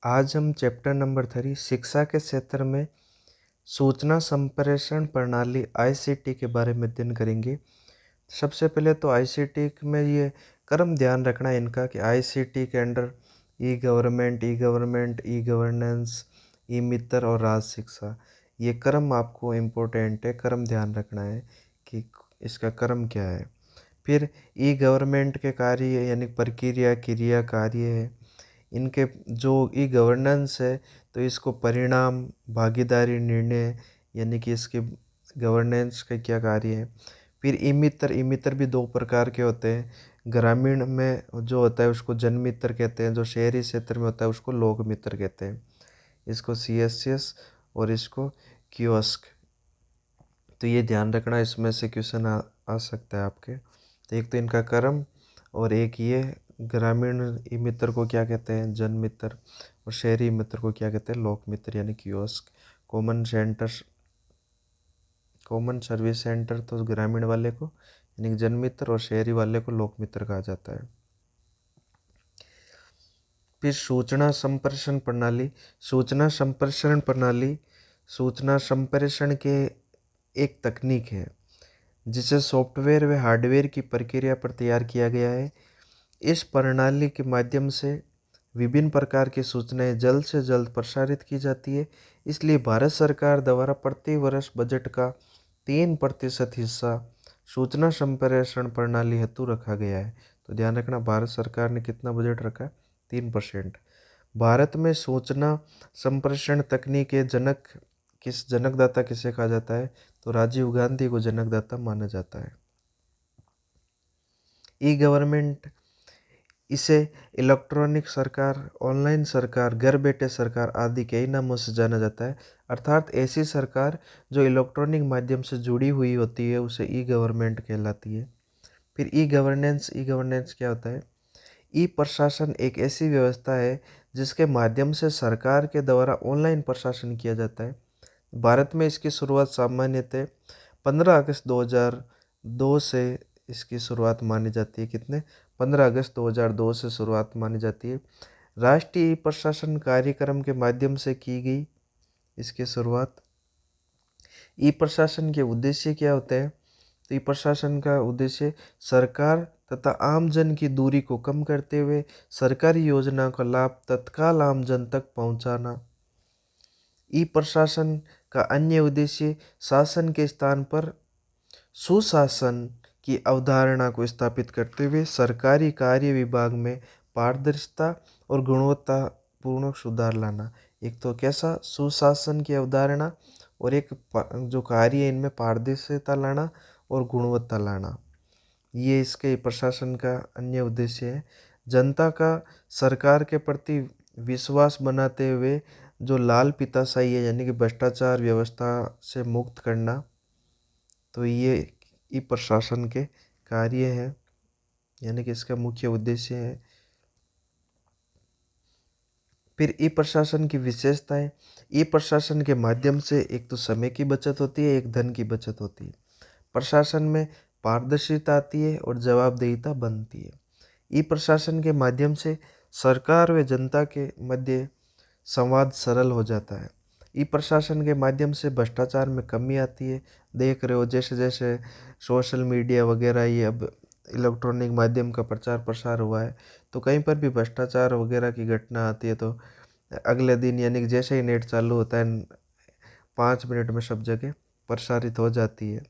आज हम chapter number 3 शिक्षा के क्षेत्र में सूचना संप्रेषण प्रणाली आईसीटी के बारे में अध्ययन करेंगे। सबसे पहले तो आईसीटी में ये क्रम ध्यान रखना है इनका कि आईसीटी के अंडर ई गवर्नमेंट, ई गवर्नेंस, ई मित्र और राज शिक्षा, ये क्रम आपको इम्पोर्टेंट है। क्रम ध्यान रखना है कि इसका क्रम क्या है। फिर ई गवर्नमेंट के कार्य यानी प्रक्रिया, क्रिया, कार्य है। इनके जो ई गवर्नेंस है तो इसको परिणाम, भागीदारी, निर्णय यानी कि इसके गवर्नेंस का क्या कार्य है। फिर ई मित्र भी दो प्रकार के होते हैं। ग्रामीण में जो होता है उसको जन मित्र कहते हैं, जो शहरी क्षेत्र में होता है उसको लोक मित्र कहते हैं। इसको सीएसएस और इसको कियोस्क। तो ये ध्यान रखना, इसमें से क्वेश्चन आ सकता है आपके। तो एक तो इनका क्रम और एक ये ग्रामीण ई मित्र को क्या कहते हैं, जन मित्र, और शहरी मित्र को क्या कहते हैं, लोक मित्र यानी kiosk. Common centre, common service centre तो ग्रामीण वाले को यानी जन मित्र और शहरी वाले को लोक मित्र कहा जाता है। फिर सूचना संप्रेषण प्रणाली। सूचना संप्रेषण प्रणाली सूचना संप्रेषण के एक तकनीक है जिसे सॉफ्टवेयर व हार्डवेयर की प्रक्रिया पर तैयार किया गया है। इस प्रणाली के माध्यम से विभिन्न प्रकार की सूचनाएं जल्द से जल्द प्रसारित की जाती है। इसलिए भारत सरकार द्वारा प्रति वर्ष बजट का 3% हिस्सा सूचना संप्रेषण प्रणाली हेतु रखा गया है। तो ध्यान रखना, भारत सरकार ने कितना बजट रखा है, 3%। भारत में सूचना संप्रेषण तकनीक के जनकदाता किसे कहा जाता है, तो राजीव गांधी को जनकदाता माना जाता है। ई गवर्नमेंट, इसे इलेक्ट्रॉनिक सरकार, ऑनलाइन सरकार, घर बैठे सरकार आदि कई नामों से जाना जाता है। अर्थात ऐसी सरकार जो इलेक्ट्रॉनिक माध्यम से जुड़ी हुई होती है उसे ई गवर्नमेंट कहलाती है। फिर ई गवर्नेंस। ई गवर्नेंस क्या होता है? ई प्रशासन एक ऐसी व्यवस्था है जिसके माध्यम से सरकार के द्वारा ऑनलाइन प्रशासन किया जाता है। भारत में इसकी शुरुआत सामान्यतः 15 अगस्त 2002 से इसकी शुरुआत मानी जाती है। कितने? 15 अगस्त 2002 से शुरुआत मानी जाती है। राष्ट्रीय ई प्रशासन कार्यक्रम के माध्यम से की गई इसकी शुरुआत। ई प्रशासन के उद्देश्य क्या होते हैं? तो ई प्रशासन का उद्देश्य सरकार तथा आमजन की दूरी को कम करते हुए सरकारी योजना का लाभ तत्काल आमजन तक पहुंचाना। ई प्रशासन का अन्य उद्देश्य शासन के स्थान पर सुशासन की अवधारणा को स्थापित करते हुए सरकारी कार्य विभाग में पारदर्शिता और गुणवत्तापूर्ण सुधार लाना। एक तो कैसा? सुशासन की अवधारणा, और एक जो कार्य है इनमें पारदर्शिता लाना और गुणवत्ता लाना। ये इसके प्रशासन का अन्य उद्देश्य है। जनता का सरकार के प्रति विश्वास बनाते हुए जो लाल पिताशाही है यानी कि भ्रष्टाचार व्यवस्था से मुक्त करना, तो ये ई प्रशासन के कार्य है यानी कि इसका मुख्य उद्देश्य है। फिर ई प्रशासन की विशेषताएं। ई प्रशासन के माध्यम से एक तो समय की बचत होती है, एक धन की बचत होती है। प्रशासन में पारदर्शिता आती है और जवाबदेहिता बनती है। ई प्रशासन के माध्यम से सरकार व जनता के मध्य संवाद सरल हो जाता है। ई प्रशासन के माध्यम से भ्रष्टाचार में कमी आती है। देख रहे हो जैसे जैसे सोशल मीडिया वगैरह ये अब इलेक्ट्रॉनिक माध्यम का प्रचार प्रसार हुआ है, तो कहीं पर भी भ्रष्टाचार वगैरह की घटना आती है तो अगले दिन यानी कि जैसे ही नेट चालू होता है 5 मिनट में सब जगह प्रसारित हो जाती है।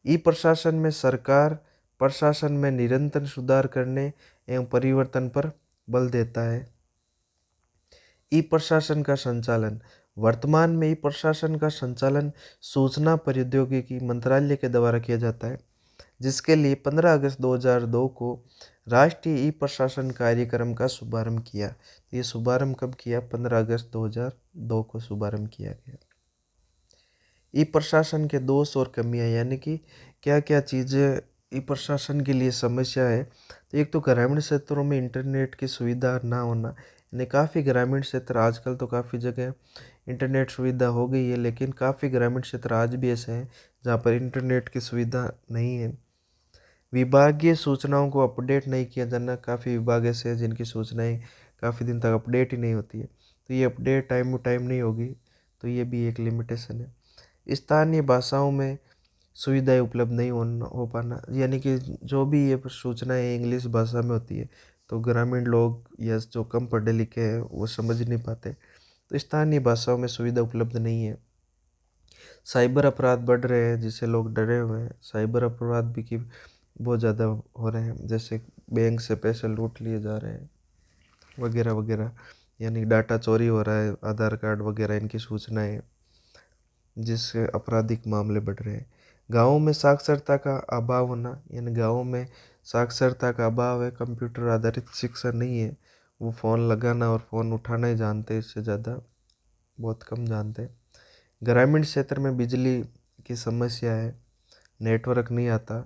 ई प्रशासन में सरकार प्रशासन में निरंतर सुधार करने एवं परिवर्तन पर बल देता है। ई प्रशासन का संचालन। वर्तमान में ई प्रशासन का संचालन सूचना प्रौद्योगिकी मंत्रालय के द्वारा किया जाता है, जिसके लिए 15 अगस्त 2002 को राष्ट्रीय ई प्रशासन कार्यक्रम का शुभारंभ किया। तो ये शुभारंभ कब किया? 15 अगस्त 2002 को शुभारंभ किया गया। ई प्रशासन के दोष और कमियां यानी कि क्या क्या चीज़ें ई प्रशासन के लिए समस्या है। तो एक तो ग्रामीण क्षेत्रों में इंटरनेट की सुविधा ना होना, यानी काफ़ी ग्रामीण क्षेत्र, आजकल तो काफ़ी जगह इंटरनेट सुविधा हो गई है लेकिन काफ़ी ग्रामीण क्षेत्र आज भी ऐसे हैं जहाँ पर इंटरनेट की सुविधा नहीं है। विभागीय सूचनाओं को अपडेट नहीं किया जाना, काफ़ी विभाग ऐसे हैं जिनकी सूचनाएं काफ़ी दिन तक अपडेट ही नहीं होती है, तो ये अपडेट टाइम टू टाइम नहीं होगी, तो ये भी एक लिमिटेशन है। स्थानीय भाषाओं में सुविधाएं उपलब्ध नहीं हो पाना, यानी कि जो भी ये सूचनाएं इंग्लिश भाषा में होती है तो ग्रामीण लोग या जो कम पढ़े लिखे हैं वो समझ नहीं पाते, तो स्थानीय भाषाओं में सुविधा उपलब्ध नहीं है। साइबर अपराध बढ़ रहे हैं जिससे लोग डरे हुए हैं, साइबर अपराध भी की बहुत ज़्यादा हो रहे हैं, जैसे बैंक से पैसे लूट लिए जा रहे हैं वगैरह वगैरह, यानी डाटा चोरी हो रहा है, आधार कार्ड वगैरह इनकी सूचनाएं, जिससे आपराधिक मामले बढ़ रहे हैं। गाँवों में साक्षरता का अभाव होना, यानी गाँवों में साक्षरता का अभाव है, कंप्यूटर आधारित शिक्षा नहीं है, वो फ़ोन लगाना और फ़ोन उठाना ही जानते हैं, इससे ज़्यादा बहुत कम जानते हैं। ग्रामीण क्षेत्र में बिजली की समस्या है, नेटवर्क नहीं आता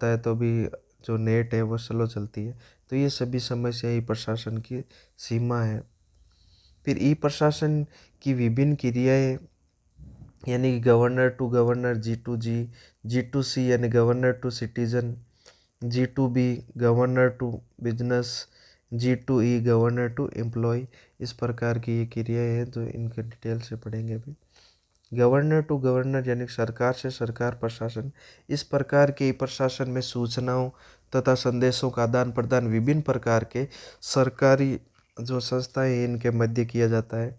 है तो भी जो नेट है वो स्लो चलती है, तो ये सभी समस्या ई प्रशासन की सीमा है। फिर ई प्रशासन की विभिन्न क्रियाएं, यानी कि governor to governor, G2G, G2C यानी governor to citizen, G2B governor to business, G2E governor to employ, इस प्रकार की ये क्रियाएं हैं जो इनके डिटेल से पढ़ेंगे अभी। गवर्नर टू गवर्नर यानी सरकार से सरकार प्रशासन, इस प्रकार के प्रशासन में सूचनाओं तथा संदेशों का आदान प्रदान विभिन्न प्रकार के सरकारी जो संस्थाएं हैं इनके मध्य किया जाता है।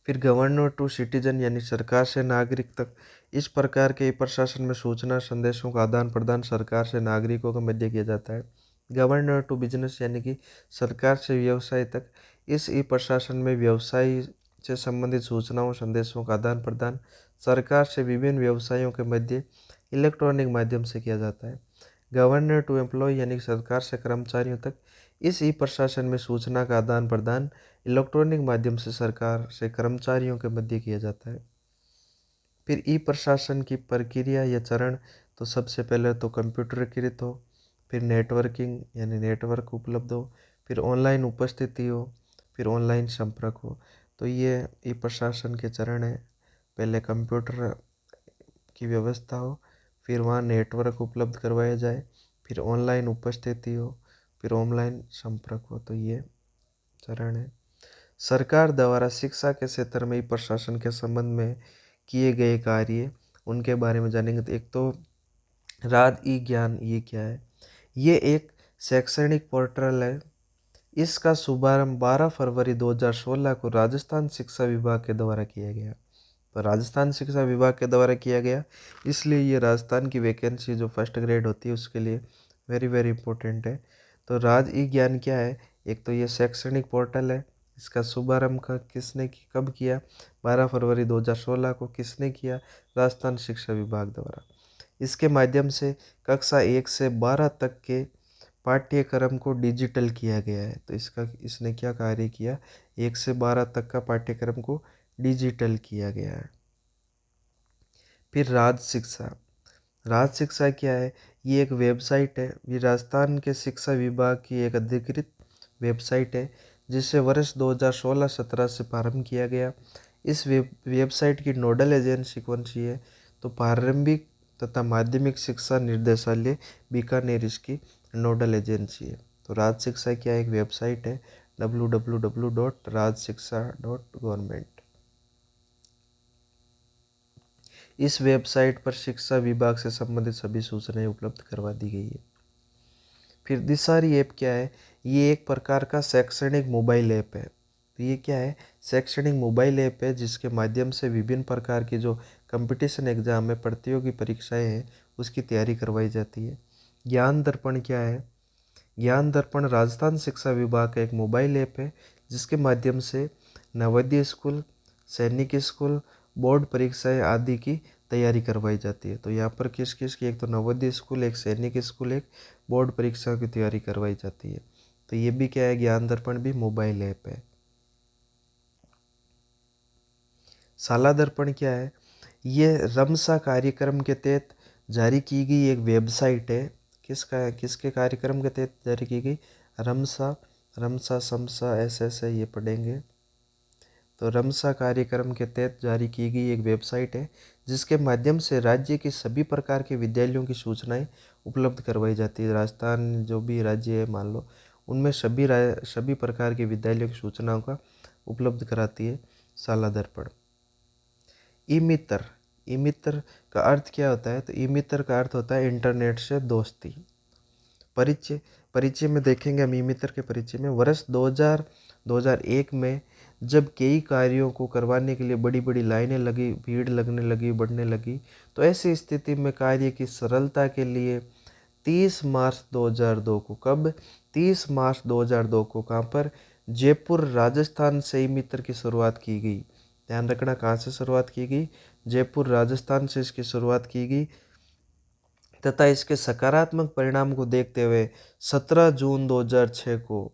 फिर गवर्नर टू सिटीजन यानी सरकार से नागरिक तक, इस प्रकार के प्रशासन में सूचना संदेशों का आदान प्रदान सरकार से नागरिकों के मध्य किया जाता है। गवर्नर टू बिजनेस यानी कि सरकार से व्यवसाय तक, इस ई प्रशासन में व्यवसाय से संबंधित सूचनाओं संदेशों का आदान प्रदान सरकार से विभिन्न व्यवसायों के मध्य इलेक्ट्रॉनिक माध्यम से किया जाता है। गवर्नर टू एम्प्लॉय यानी सरकार से कर्मचारियों तक, इस ई प्रशासन में सूचना का आदान प्रदान इलेक्ट्रॉनिक माध्यम से सरकार से कर्मचारियों के मध्य किया जाता है। फिर ई प्रशासन की प्रक्रिया या चरण, तो सबसे पहले तो कंप्यूटरीकृत हो, फिर नेटवर्किंग यानी नेटवर्क उपलब्ध हो, फिर ऑनलाइन उपस्थिति हो, फिर ऑनलाइन संपर्क हो, तो ये ई प्रशासन के चरण है। पहले कंप्यूटर की व्यवस्था हो, फिर वहाँ नेटवर्क उपलब्ध करवाया जाए, फिर ऑनलाइन उपस्थिति हो, फिर ऑनलाइन संपर्क हो, तो ये चरण है। सरकार द्वारा शिक्षा के क्षेत्र में प्रशासन के संबंध में किए गए कार्य, उनके बारे में जानेंगे। तो एक तो राज ई ज्ञान, ये क्या है? ये एक शैक्षणिक पोर्टल है। इसका शुभारंभ 12 फरवरी 2016 को राजस्थान शिक्षा विभाग के द्वारा किया गया। तो राजस्थान शिक्षा विभाग के द्वारा किया गया, इसलिए ये राजस्थान की वैकेंसी जो फर्स्ट ग्रेड होती है उसके लिए वेरी वेरी इंपॉर्टेंट है। तो राज ई ज्ञान क्या है? एक तो ये शैक्षणिक पोर्टल है, इसका शुभारंभ कब किया? 12 फरवरी 2016 को। किसने किया? राजस्थान शिक्षा विभाग द्वारा। इसके माध्यम से कक्षा 1 से 12 तक के पाठ्यक्रम को डिजिटल किया गया है। तो इसने क्या कार्य किया? 1 से 12 तक का पाठ्यक्रम को डिजिटल किया गया है। फिर राज शिक्षा क्या है? ये एक वेबसाइट है, ये राजस्थान के शिक्षा विभाग की एक अधिकृत वेबसाइट है, जिसे वर्ष 2016-17 से प्रारंभ किया गया। इस वेबसाइट की नोडल एजेंसी कौन सी है? तो प्रारंभिक तथा माध्यमिक शिक्षा निर्देशालय बीकानेर इसकी नोडल एजेंसी है। तो राज शिक्षा क्या एक वेबसाइट है, www.rajshiksha.government। इस वेबसाइट पर शिक्षा विभाग से संबंधित सभी सूचनाएं उपलब्ध करवा दी गई है। फिर दिसारी ऐप क्या है? ये एक प्रकार का शैक्षणिक मोबाइल ऐप है। तो ये क्या है? शैक्षणिक मोबाइल ऐप है, जिसके माध्यम से विभिन्न प्रकार की जो कंपटीशन एग्जाम है, प्रतियोगी परीक्षाएं हैं, उसकी तैयारी करवाई जाती है। ज्ञान दर्पण क्या है? ज्ञान दर्पण राजस्थान शिक्षा विभाग का एक मोबाइल ऐप है, जिसके माध्यम से नवोदय स्कूल, सैनिक स्कूल, बोर्ड परीक्षाएं आदि की तैयारी करवाई जाती है। तो यहाँ पर किस किस की? एक तो नवोदय स्कूल, एक सैनिक स्कूल, एक बोर्ड परीक्षा की तैयारी करवाई जाती है। तो ये भी क्या है? ज्ञान दर्पण भी मोबाइल ऐप है। शाला दर्पण क्या है? ये रमसा कार्यक्रम के तहत जारी की गई एक वेबसाइट है। किसके कार्यक्रम के तहत जारी की गई? रमसा समसा ऐसे ये पढ़ेंगे। तो रमसा कार्यक्रम के तहत जारी की गई एक वेबसाइट है, जिसके माध्यम से राज्य के सभी प्रकार के विद्यालयों की सूचनाएं उपलब्ध करवाई जाती है। राजस्थान जो भी राज्य है मान लो, उनमें सभी प्रकार के विद्यालयों की सूचनाओं का उपलब्ध कराती है सालादर्पण। ई मित्र, ई मित्र का अर्थ क्या होता है? तो ई मित्र का अर्थ होता है इंटरनेट से दोस्ती। परिचय परिचय में देखेंगे हम ई मित्र के परिचय में वर्ष 2001 में जब कई कार्यों को करवाने के लिए बड़ी बड़ी लाइनें लगी, भीड़ लगने लगी, बढ़ने लगी, तो ऐसी स्थिति में कार्य की सरलता के लिए 30 मार्च 2002 को, कब? 30 मार्च 2002 को कहाँ पर? जयपुर राजस्थान से ई मित्र की शुरुआत की गई। ध्यान रखना, कहाँ से शुरुआत की गई? जयपुर राजस्थान से इसकी शुरुआत की गई तथा इसके सकारात्मक परिणाम को देखते हुए 17 जून 2006 को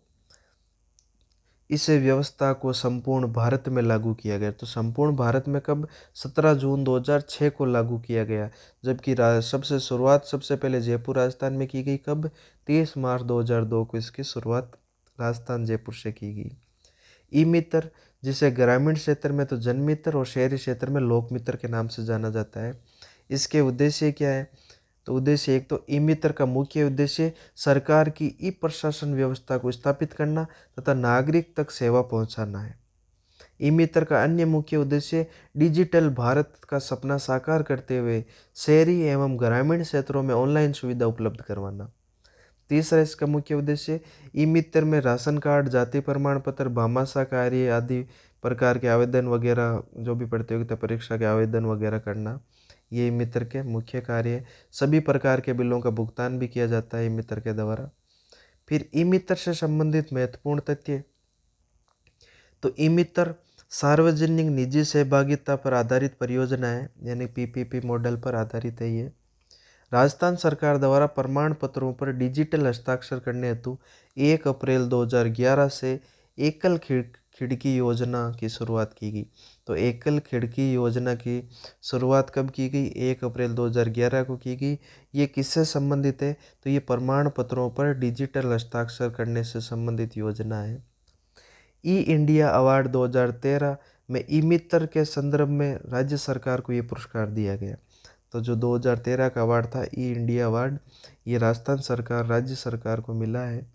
इस व्यवस्था को संपूर्ण भारत में लागू किया गया। तो संपूर्ण भारत में कब? 17 जून 2006 को लागू किया गया, जबकि सबसे पहले जयपुर राजस्थान में की गई, कब? 30 मार्च 2002 को इसकी शुरुआत राजस्थान जयपुर से की गई। ई मित्र, जिसे ग्रामीण क्षेत्र में तो जन मित्र और शहरी क्षेत्र में लोक मित्र के नाम से जाना जाता है, इसके उद्देश्य क्या है? तो उद्देश्य एक तो ई मित्र का मुख्य उद्देश्य सरकार की ई प्रशासन व्यवस्था को स्थापित करना तथा नागरिक तक सेवा पहुंचाना है। ई मित्र का अन्य मुख्य उद्देश्य डिजिटल भारत का सपना साकार करते हुए शहरी एवं ग्रामीण क्षेत्रों में ऑनलाइन सुविधा उपलब्ध करवाना। तीसरा इसका मुख्य उद्देश्य ई मित्र में राशन कार्ड, जाति प्रमाण पत्र, भामाशाह कार्य आदि प्रकार के आवेदन वगैरह, जो भी प्रतियोगिता परीक्षा के आवेदन वगैरह करना, ये ई मित्र के मुख्य कार्य है। सभी प्रकार के बिलों का भुगतान भी किया जाता है ई मित्र के द्वारा। फिर ई मित्र से संबंधित महत्वपूर्ण तथ्य, तो ई मित्र सार्वजनिक निजी सहभागिता पर आधारित परियोजना है, यानी पीपीपी मॉडल पर आधारित है ये। राजस्थान सरकार द्वारा प्रमाण पत्रों पर डिजिटल हस्ताक्षर करने हेतु 1 अप्रैल 2011 से एकल खिड़की योजना की शुरुआत की गई। तो एकल खिड़की योजना की शुरुआत कब की गई? 1 अप्रैल 2011 को की गई। ये किससे संबंधित है? तो ये प्रमाण पत्रों पर डिजिटल हस्ताक्षर करने से संबंधित योजना है। ई इंडिया अवार्ड 2013 में ई मित्र के संदर्भ में राज्य सरकार को ये पुरस्कार दिया गया। तो जो 2013 का अवार्ड था, ई इंडिया अवार्ड, ये राजस्थान सरकार, राज्य सरकार को मिला है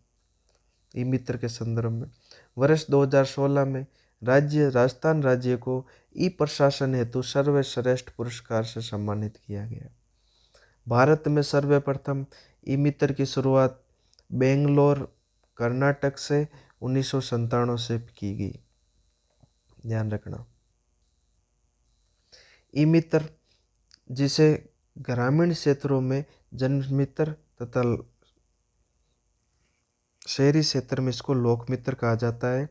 ई मित्र के संदर्भ में। वर्ष 2016 में राजस्थान राज्य को ई प्रशासन हेतु सर्वश्रेष्ठ पुरस्कार से सम्मानित किया गया। भारत में सर्वप्रथम ई मित्र की शुरुआत बेंगलोर, कर्नाटक से 1997 से की गई। ध्यान रखना, ई मित्र जिसे ग्रामीण क्षेत्रों में जन मित्र तथा शहरी क्षेत्र में इसको लोक मित्र कहा जाता है।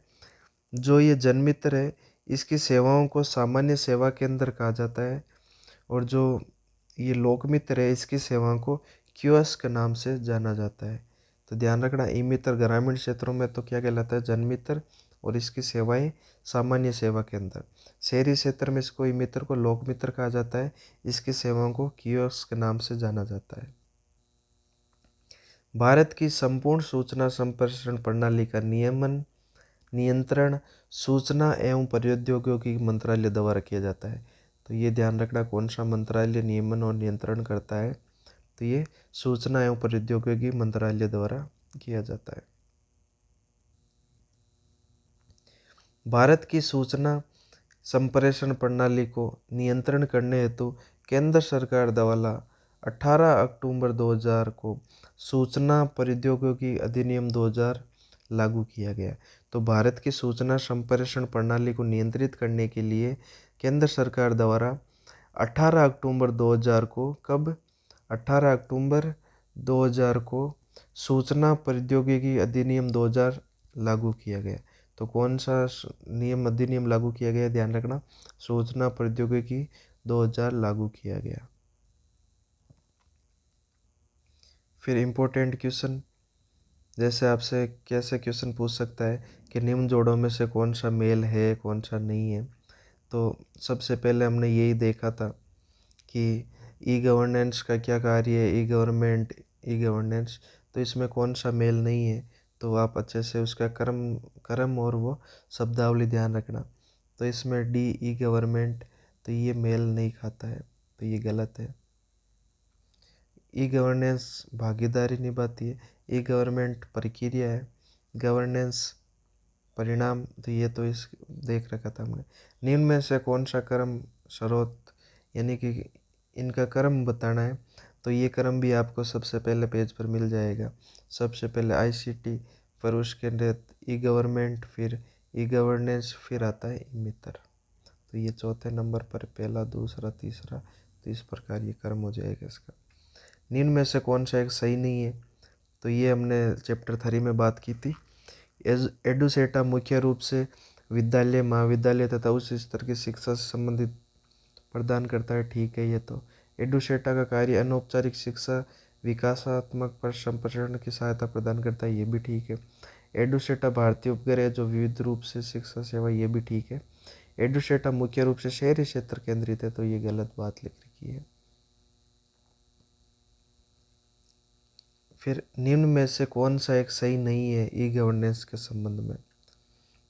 जो ये जन मित्र है, इसकी सेवाओं को सामान्य सेवा केंद्र कहा जाता है, और जो ये लोक मित्र है, इसकी सेवाओं को कियोस्क नाम से जाना जाता है। तो ध्यान रखना, ई मित्र ग्रामीण क्षेत्रों में तो क्या कहलाता है? जन मित्र, और इसकी सेवाएं सामान्य सेवा केंद्र। शहरी क्षेत्र में इसको ई मित्र को लोक मित्र कहा जाता है, इसकी सेवाओं को कियोस्क नाम से जाना जाता है। भारत की संपूर्ण सूचना संप्रेषण प्रणाली का नियंत्रण सूचना एवं प्रौद्योगिकी मंत्रालय द्वारा किया जाता है। तो ये ध्यान रखना, कौन सा मंत्रालय नियमन और नियंत्रण करता है? तो ये सूचना एवं प्रौद्योगिकी मंत्रालय द्वारा किया जाता है। भारत की सूचना संप्रेषण प्रणाली को नियंत्रण करने हेतु केंद्र सरकार द्वारा 18 अक्टूबर 2000 को सूचना प्रौद्योगिकी अधिनियम 2000 लागू किया गया। तो भारत की सूचना संप्रेषण प्रणाली को नियंत्रित करने के लिए केंद्र सरकार द्वारा 18 अक्टूबर 2000 को, कब? 18 अक्टूबर 2000 को सूचना प्रौद्योगिकी अधिनियम 2000 लागू किया गया। तो कौन सा अधिनियम लागू किया गया? ध्यान रखना, सूचना प्रौद्योगिकी 2000 लागू किया गया। फिर इम्पोर्टेंट क्वेश्चन, जैसे आपसे कैसे क्वेश्चन पूछ सकता है कि निम्न जोड़ों में से कौन सा मेल है, कौन सा नहीं है। तो सबसे पहले हमने यही देखा था कि ई गवर्नेंस का क्या कार्य है, ई गवर्नमेंट, ई गवर्नेंस, तो इसमें कौन सा मेल नहीं है। तो आप अच्छे से उसका क्रम और वो शब्दावली ध्यान रखना। तो इसमें डी, ई गवर्नमेंट, तो ये मेल नहीं खाता है, तो ये गलत है। ई गवर्नेंस भागीदारी निभाती है, ई गवर्नमेंट प्रक्रिया है, गवर्नेंस, परिणाम, तो ये तो इस देख रखा था हमने। निम्न में से कौन सा कर्म स्रोत, यानी कि इनका कर्म बताना है, तो ये कर्म भी आपको सबसे पहले पेज पर मिल जाएगा। सबसे पहले आईसीटी, फिर उसके बाद ई गवर्नमेंट, फिर ई गवर्नेंस, फिर आता है ई मित्र। तो ये चौथे नंबर पर पहला, दूसरा, तीसरा, तो इस प्रकार ये कर्म हो जाएगा इसका। निम्न में से कौन सा एक सही नहीं है, तो ये हमने चैप्टर 3 में बात की थी। एडुसेटा मुख्य रूप से विद्यालय, महाविद्यालय तथा उच्च स्तर की शिक्षा से संबंधित प्रदान करता है, ठीक है ये तो। एडुसेटा का कार्य अनौपचारिक शिक्षा, विकासात्मक पर संप्रेषण की सहायता प्रदान करता है, ये भी ठीक है। एडुसेटा भारतीय उपग्रह जो विविध रूप से शिक्षा सेवा, ये भी ठीक है। एडुसेटा मुख्य रूप से शहरी क्षेत्र केंद्रित है, तो ये गलत बात लिख रखी है। फिर निम्न में से कौन सा एक सही नहीं है ई गवर्नेंस के संबंध में,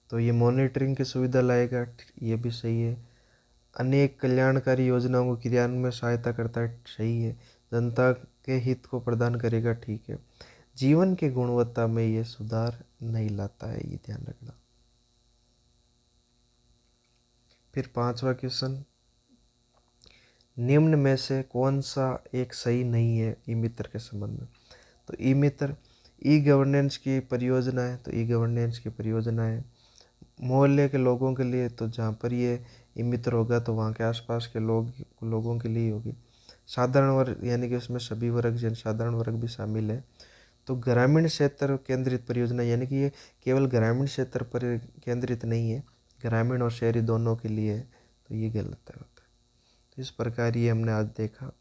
तो ये मॉनिटरिंग की सुविधा लाएगा, ये भी सही है। अनेक कल्याणकारी योजनाओं को क्रियान्वयन में सहायता करता है, सही है। जनता के हित को प्रदान करेगा, ठीक है। जीवन की गुणवत्ता में ये सुधार नहीं लाता है, ये ध्यान रखना। फिर 5वां क्वेश्चन, निम्न में से कौन सा एक सही नहीं है ई मित्र के संबंध में, तो ई मित्र ई गवर्नेंस की परियोजना है, तो ई गवर्नेंस की परियोजना है। मोहल्ले के लोगों के लिए, तो जहाँ पर ये ई मित्र होगा तो वहाँ के आसपास के लोगों के लिए होगी। साधारण वर्ग, यानी कि उसमें सभी वर्ग, जन साधारण वर्ग भी शामिल है। तो ग्रामीण क्षेत्र केंद्रित परियोजना, यानी कि ये केवल ग्रामीण क्षेत्र पर केंद्रित नहीं है, ग्रामीण और शहरी दोनों के लिए है, तो ये गलत है। तो इस प्रकार ये हमने आज देखा।